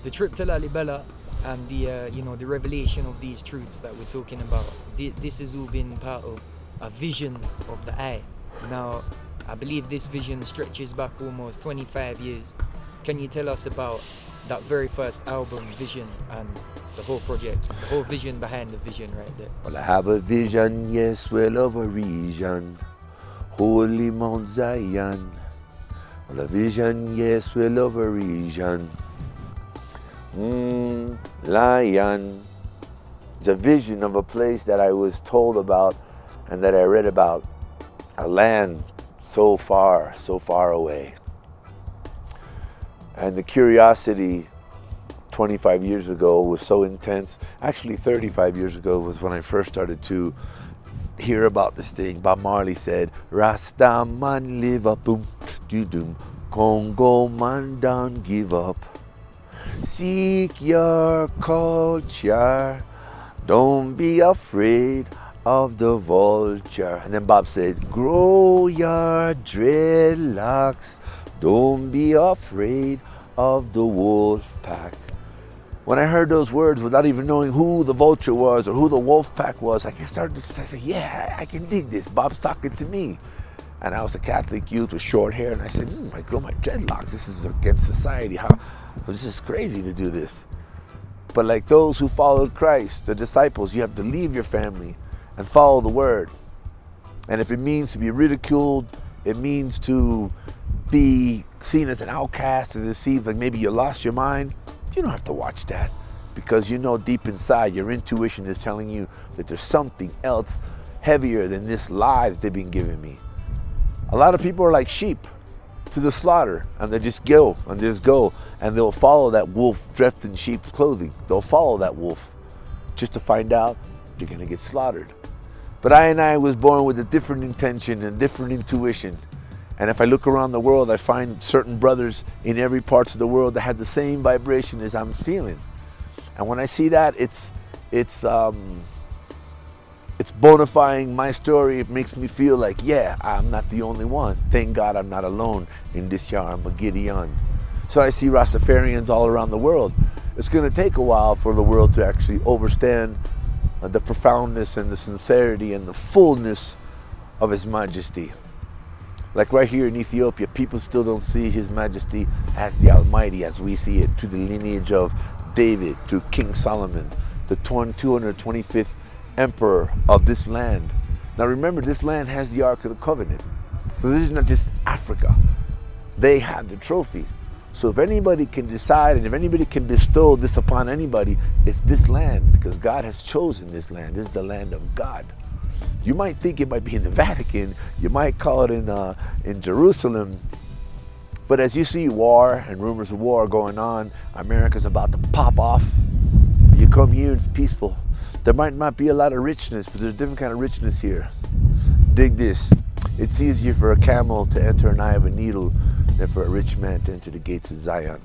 the trip to Lalibela and the you know, the revelation of these truths that we're talking about, this has all been part of a vision of the eye. Now, I believe this vision stretches back almost 25 years. Can you tell us about that very first album, Vision, and the whole project, the whole vision behind the vision right there? Well, I have a vision, yes, well, of a region, holy Mount Zion. Well, a vision, yes, well, of a region, lion. It's a vision of a place that I was told about and that I read about, a land so far away. And the curiosity 25 years ago was so intense. Actually, 35 years ago was when I first started to hear about this thing. Bob Marley said, Rasta man live up, boom, doom, Congo man don't give up. Seek your culture, don't be afraid of the vulture. And then Bob said, grow your dreadlocks, don't be afraid of the wolf pack. When I heard those words without even knowing who the vulture was or who the wolf pack was, I started to say, yeah, I can dig this. Bob's talking to me. And I was a Catholic youth with short hair, and I said, I grow my dreadlocks. This is against society. This is crazy to do this. But like those who followed Christ, the disciples, you have to leave your family and follow the word. And if it means to be ridiculed, it means to be seen as an outcast and deceived, like maybe you lost your mind, you don't have to watch that, because you know deep inside your intuition is telling you that there's something else heavier than this lie that they've been giving me. A lot of people are like sheep to the slaughter, and they just go and they'll follow that wolf dressed in sheep's clothing. They'll follow that wolf just to find out you're gonna get slaughtered. But I was born with a different intention and different intuition. And if I look around the world, I find certain brothers in every part of the world that have the same vibration as I'm feeling. And when I see that, it's bonifying my story. It makes me feel like, yeah, I'm not the only one. Thank God I'm not alone in this Yarmagideon. So I see Rastafarians all around the world. It's going to take a while for the world to actually understand the profoundness and the sincerity and the fullness of His Majesty. Like right here in Ethiopia, people still don't see His Majesty as the Almighty as we see it, to the lineage of David, to King Solomon, the 225th emperor of this land. Now remember, this land has the Ark of the Covenant. So this is not just Africa. They have the trophy. So if anybody can decide and if anybody can bestow this upon anybody, it's this land, because God has chosen this land. This is the land of God. You might think it might be in the Vatican, you might call it in Jerusalem, but as you see war and rumors of war going on, America's about to pop off. You come here, it's peaceful. There might not be a lot of richness, but there's a different kind of richness here. Dig this. It's easier for a camel to enter an eye of a needle than for a rich man to enter the gates of Zion.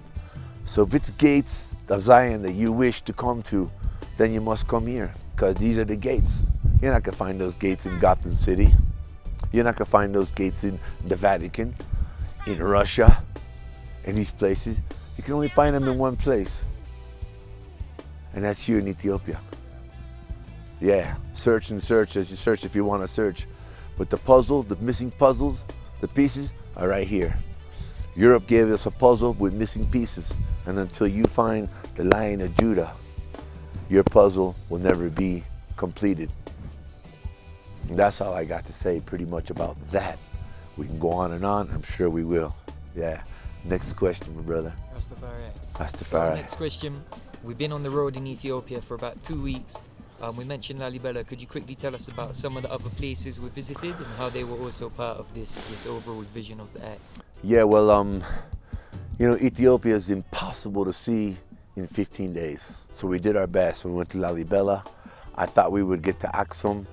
So if it's gates of Zion that you wish to come to, then you must come here, because these are the gates. You're not gonna find those gates in Gotham City. You're not gonna find those gates in the Vatican, in Russia, in these places. You can only find them in one place, and that's here in Ethiopia. Yeah, search and search as you search if you want to search. But the puzzle, the missing puzzles, the pieces are right here. Europe gave us a puzzle with missing pieces, and until you find the Lion of Judah, your puzzle will never be completed. And that's all I got to say pretty much about that. We can go on and on, I'm sure we will. Yeah. Next question, my brother. Rastafari. So our next question, we've been on the road in Ethiopia for about 2 weeks. We mentioned Lalibela. Could you quickly tell us about some of the other places we visited and how they were also part of this overall vision of the act? Yeah, well, you know, Ethiopia is impossible to see in 15 days. So we did our best. We went to Lalibela. I thought we would get to Axum.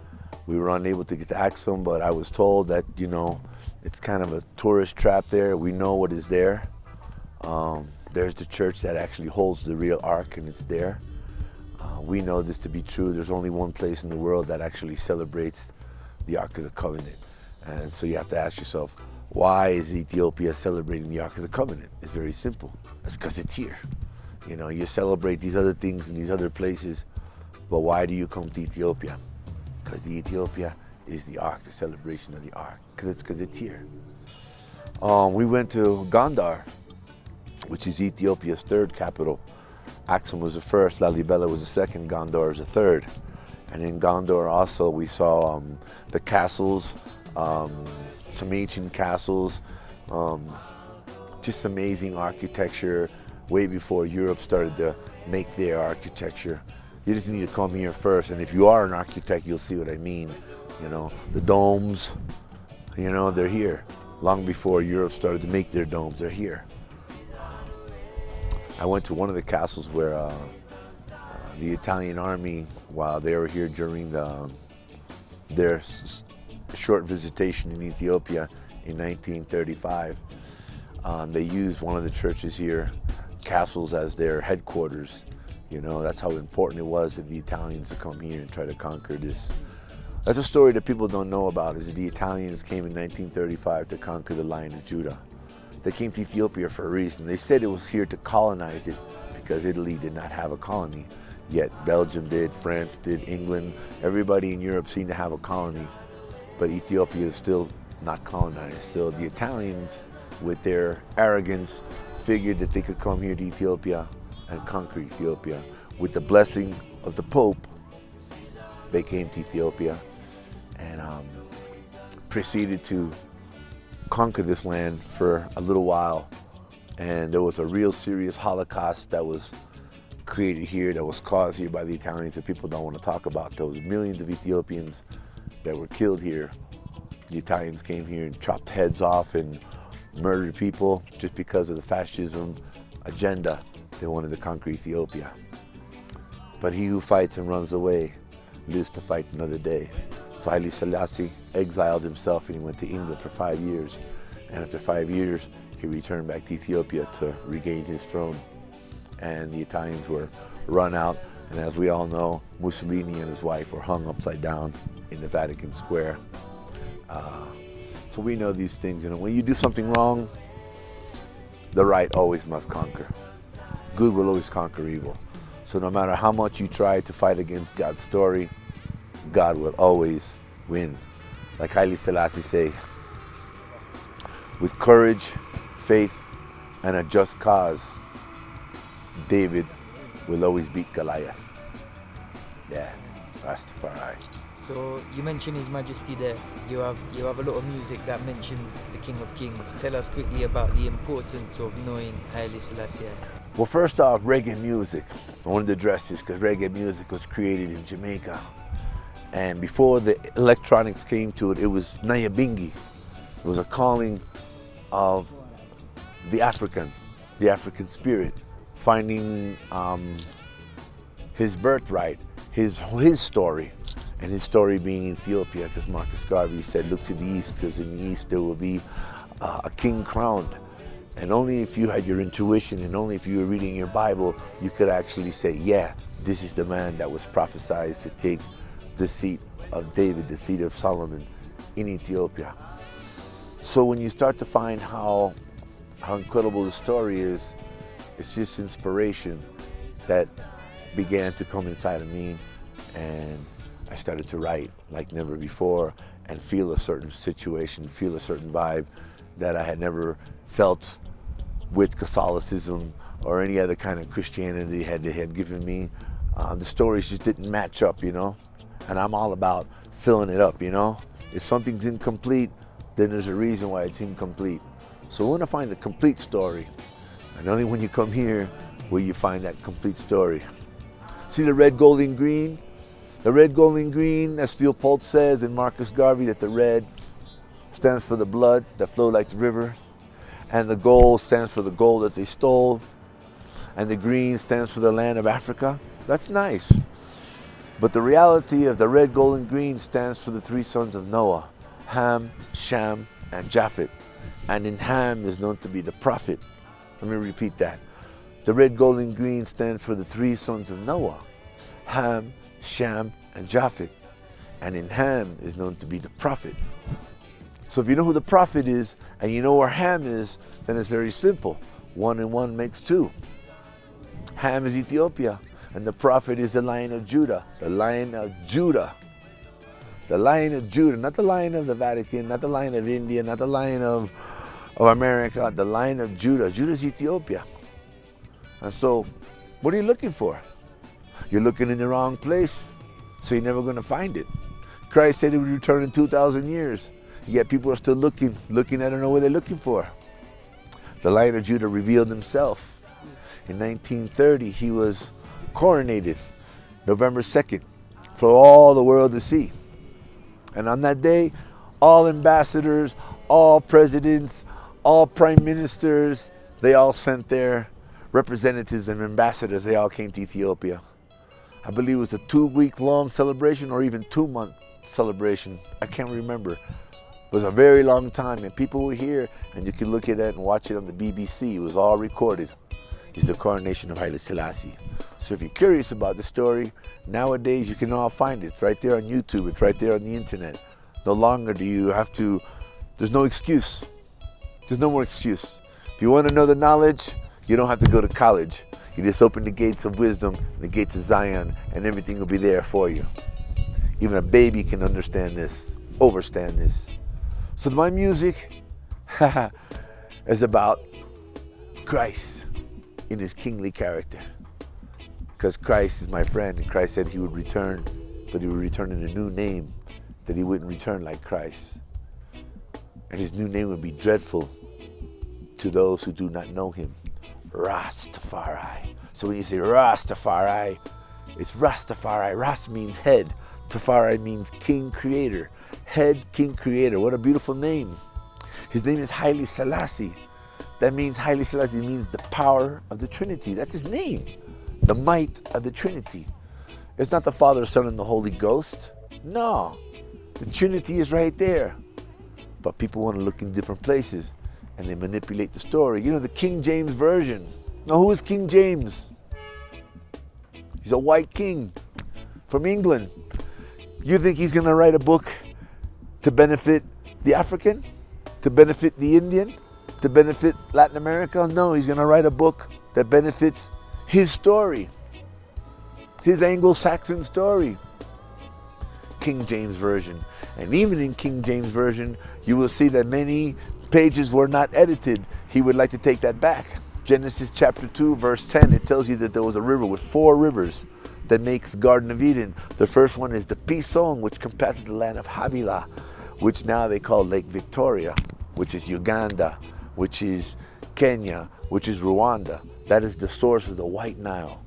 We were unable to get to Axum, but I was told that, you know, it's kind of a tourist trap there. We know what is there. There's the church that actually holds the real Ark, and it's there. We know this to be true. There's only one place in the world that actually celebrates the Ark of the Covenant. And so you have to ask yourself, why is Ethiopia celebrating the Ark of the Covenant? It's very simple. It's because it's here. You know, you celebrate these other things in these other places, but why do you come to Ethiopia? Because the Ethiopia is the Ark, the celebration of the Ark, because it's here. We went to Gondar, which is Ethiopia's third capital. Axum was the first, Lalibela was the second, Gondar is the third. And in Gondar also we saw the castles, some ancient castles, just amazing architecture way before Europe started to make their architecture. You just need to come here first, and if you are an architect, you'll see what I mean. You know, the domes, you know, they're here. Long before Europe started to make their domes, they're here. I went to one of the castles where the Italian army, while they were here during their short visitation in Ethiopia in 1935, they used one of the churches here, castles, as their headquarters. You know, that's how important it was of the Italians to come here and try to conquer this. That's a story that people don't know about, is that the Italians came in 1935 to conquer the Lion of Judah. They came to Ethiopia for a reason. They said it was here to colonize it because Italy did not have a colony. Yet Belgium did, France did, England, everybody in Europe seemed to have a colony. But Ethiopia is still not colonized. So the Italians, with their arrogance, figured that they could come here to Ethiopia and conquer Ethiopia. With the blessing of the Pope, they came to Ethiopia and proceeded to conquer this land for a little while. And there was a real serious Holocaust that was created here, that was caused here by the Italians that people don't want to talk about. There was millions of Ethiopians that were killed here. The Italians came here and chopped heads off and murdered people just because of the fascism agenda. They wanted to conquer Ethiopia. But he who fights and runs away lives to fight another day. So Haile Selassie exiled himself and he went to England for 5 years. And after 5 years, he returned back to Ethiopia to regain his throne. And the Italians were run out. And as we all know, Mussolini and his wife were hung upside down in the Vatican Square. So we know these things. You know, when you do something wrong, the right always must conquer. Good will always conquer evil. So no matter how much you try to fight against God's story, God will always win. Like Haile Selassie say, with courage, faith, and a just cause, David will always beat Goliath. Yeah, Rastafari. So you mentioned His Majesty there. You have a lot of music that mentions the King of Kings. Tell us quickly about the importance of knowing Haile Selassie. Well, first off, reggae music. I wanted to address this because reggae music was created in Jamaica. And before the electronics came to it, it was Nyabingi. It was a calling of the African spirit, finding his birthright, his story, and his story being Ethiopia, because Marcus Garvey said, look to the east, because in the east there will be a king crowned. And only if you had your intuition and only if you were reading your Bible, you could actually say, yeah, this is the man that was prophesied to take the seat of David, the seat of Solomon in Ethiopia. So when you start to find how incredible the story is, it's just inspiration that began to come inside of me, and I started to write like never before and feel a certain situation, feel a certain vibe that I had never felt with Catholicism or any other kind of Christianity they had given me. The stories just didn't match up, you know? And I'm all about filling it up, you know? If something's incomplete, then there's a reason why it's incomplete. So we want to find the complete story. And only when you come here will you find that complete story. See the red, gold, and green? The red, gold, and green, as Leopold says in Marcus Garvey, that the red stands for the blood that flowed like the river, and the gold stands for the gold that they stole, and the green stands for the land of Africa. That's nice. But the reality of the red, gold, and green stands for the three sons of Noah, Ham, Shem, and Japheth. And in Ham is known to be the prophet. Let me repeat that. The red, gold, and green stand for the three sons of Noah, Ham, Shem, and Japheth. And in Ham is known to be the prophet. So if you know who the prophet is and you know where Ham is, then it's very simple. 1 and 1 makes 2. Ham is Ethiopia. And the prophet is the Lion of Judah. The Lion of Judah. The Lion of Judah. Not the Lion of the Vatican. Not the Lion of India. Not the Lion of America. The Lion of Judah. Judah is Ethiopia. And so, what are you looking for? You're looking in the wrong place. So you're never going to find it. Christ said he would return in 2,000 years. Yet people are still looking. I don't know what they're looking for. The Lion of Judah revealed himself. In 1930, he was coronated, November 2nd, for all the world to see. And on that day, all ambassadors, all presidents, all prime ministers, they all sent their representatives and ambassadors. They all came to Ethiopia. I believe it was a 2-week-long celebration or even 2-month celebration. I can't remember. It was a very long time, and people were here, and you can look at it and watch it on the BBC. It was all recorded. It's the coronation of Haile Selassie. So if you're curious about the story, nowadays you can all find it. It's right there on YouTube. It's right there on the internet. No longer do you have to, there's no excuse. There's no more excuse. If you want to know the knowledge, you don't have to go to college. You just open the gates of wisdom, the gates of Zion, and everything will be there for you. Even a baby can understand this, overstand this. So my music is about Christ in his kingly character. Because Christ is my friend, and Christ said he would return, but he would return in a new name, that he wouldn't return like Christ. And his new name would be dreadful to those who do not know him. Rastafari. So when you say Rastafari, it's Rastafari. Ras means head. Tafari means king creator. Head king creator. What a beautiful name. His name is Haile Selassie. That means Haile Selassie means the power of the Trinity. That's his name. The might of the Trinity. It's not the Father, Son, and the Holy Ghost. No. The Trinity is right there. But people want to look in different places, and they manipulate the story. You know, the King James Version. Now, who is King James? He's a white king from England. You think he's going to write a book to benefit the African? To benefit the Indian? To benefit Latin America? No, he's going to write a book that benefits his story. His Anglo-Saxon story. King James Version. And even in King James Version, you will see that many pages were not edited. He would like to take that back. Genesis chapter 2, verse 10, it tells you that there was a river with 4 rivers that makes the Garden of Eden. The first one is the Pison, which compasses the land of Havilah, which now they call Lake Victoria, which is Uganda, which is Kenya, which is Rwanda. That is the source of the White Nile.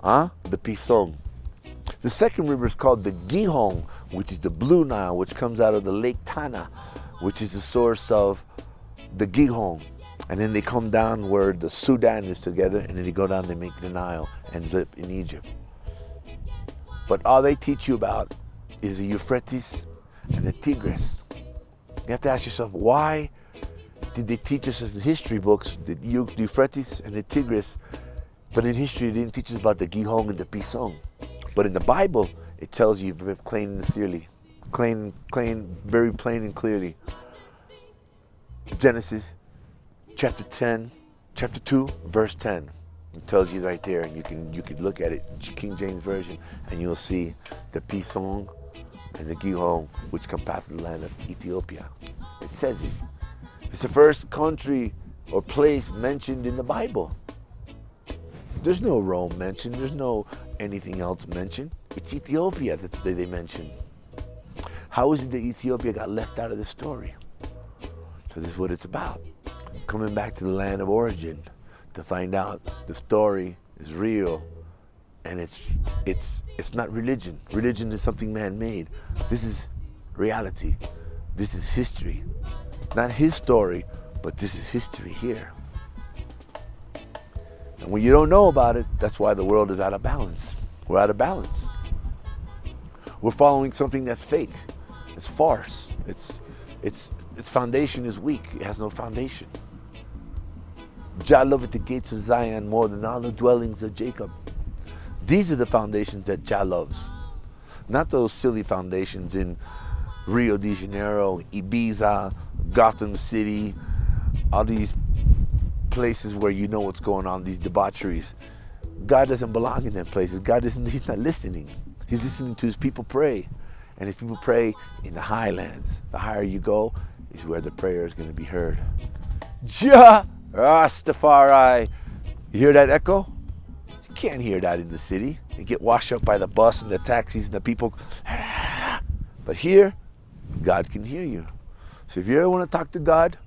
The Pison. The second river is called the Gihon, which is the Blue Nile, which comes out of the Lake Tana, which is the source of the Gihon. And then they come down where the Sudan is together, and then they go down and make the Nile, ends up in Egypt. But all they teach you about is the Euphrates and the Tigris. You have to ask yourself, why did they teach us in the history books the Euphrates and the Tigris, but in history they didn't teach us about the Gihon and the Pison? But in the Bible, it tells you very plain and clearly, very plain and clearly. Genesis chapter 2, verse 10. It tells you right there, and you can look at it, King James Version, and you'll see the Pison and the Gihon, which compass the land of Ethiopia. It says it. It's the first country or place mentioned in the Bible. There's no Rome mentioned. There's no anything else mentioned. It's Ethiopia that they mention. How is it that Ethiopia got left out of the story? So this is what it's about. Coming back to the land of origin to find out the story is real, and it's not religion. Religion is something man-made. This is reality. This is history. Not his story, but this is history here. And when you don't know about it, that's why the world is out of balance. We're out of balance. We're following something that's fake. It's farce. Its foundation is weak. It has no foundation. Jah loveth the gates of Zion more than all the dwellings of Jacob. These are the foundations that Jah loves. Not those silly foundations in Rio de Janeiro, Ibiza, Gotham City, all these places where you know what's going on, these debaucheries. God doesn't belong in them places. He's not listening. He's listening to his people pray. And his people pray in the highlands. The higher you go is where the prayer is going to be heard. Jah Rastafari. You hear that echo? You can't hear that in the city. You get washed up by the bus and the taxis and the people. But here, God can hear you. So if you ever want to talk to God,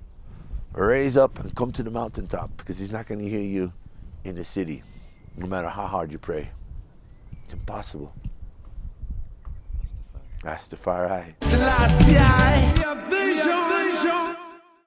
raise up and come to the mountaintop, because he's not going to hear you in the city, no matter how hard you pray. It's impossible. Rastafari. Selassie, vision.